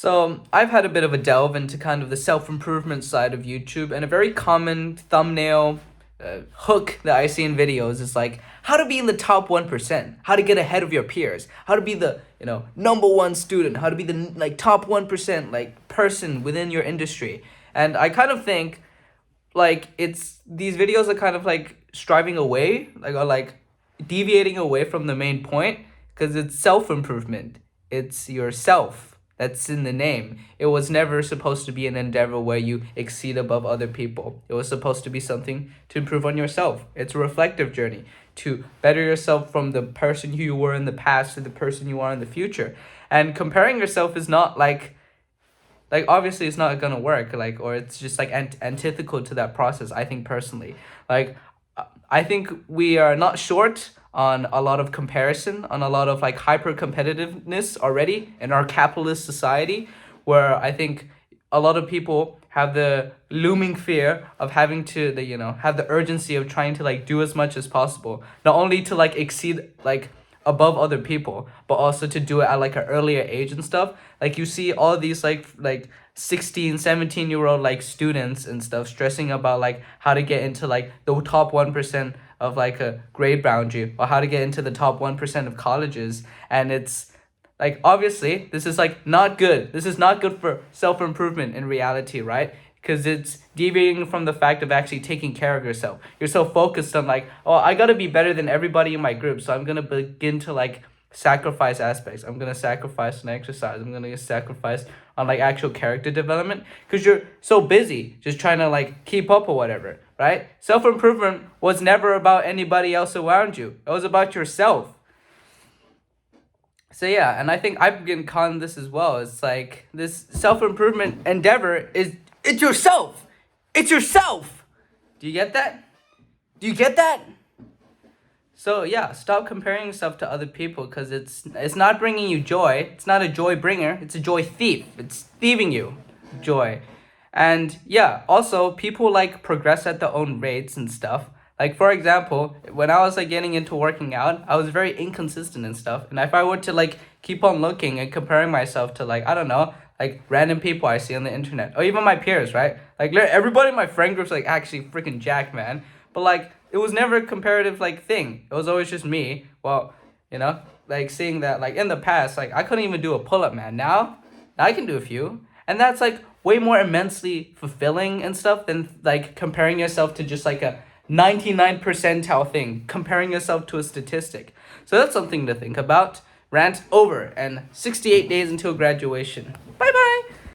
So I've had a bit of a delve into kind of the self-improvement side of YouTube, and a very common thumbnail hook that I see in videos is like how to be in the top 1%, how to get ahead of your peers, how to be the number one student, how to be the like top 1% like person within your industry. And I kind of think like it's these videos are kind of like striving away, like or like deviating away from the main point, because it's self-improvement. It's yourself that's in the name. It was never supposed to be an endeavor where you exceed above other people. It was supposed to be something to improve on yourself. It's a reflective journey to better yourself from the person who you were in the past to the person you are in the future. And comparing yourself is not like obviously it's not gonna work, like, or it's just like antithetical to that process, I think personally. Like I think we are not short on a lot of comparison, on a lot of like hyper competitiveness already in our capitalist society, where I think a lot of people have the looming fear of having to have the urgency of trying to like do as much as possible, not only to like exceed like above other people, but also to do it at like an earlier age and stuff. Like you see all these like 16, 17-year-old like students and stuff stressing about like how to get into like the top 1% of like a grade boundary, or how to get into the top 1% of colleges. And it's like obviously this is like not good. This is not good for self-improvement in reality, right? Because it's deviating from the fact of actually taking care of yourself. You're so focused on like, oh, I gotta be better than everybody in my group, so I'm gonna begin to like sacrifice aspects. I'm gonna sacrifice on exercise. I'm gonna sacrifice on like actual character development, because you're so busy just trying to like keep up or whatever, right? Self-improvement was never about anybody else around you. It was about yourself. So yeah, and I think I've been caught in this as well. It's like this self-improvement endeavor is it's yourself. It's yourself. Do you get that? Do you get that? So yeah, stop comparing yourself to other people, because it's not bringing you joy. It's not a joy bringer. It's a joy thief. It's thieving you joy. And yeah, also people like progress at their own rates and stuff. Like for example, when I was like getting into working out, I was very inconsistent and stuff. And if I were to like keep on looking and comparing myself to like I don't know, like random people I see on the internet, or even my peers, right? Like everybody in my friend group's like actually freaking jacked, man. But like it was never a comparative like thing. It was always just me. Well, like seeing that like in the past, like I couldn't even do a pull-up, man. Now I can do a few. And that's like way more immensely fulfilling and stuff than like comparing yourself to just like a 99 percentile thing, comparing yourself to a statistic. So that's something to think about. Rant over, and 68 days until graduation. Bye.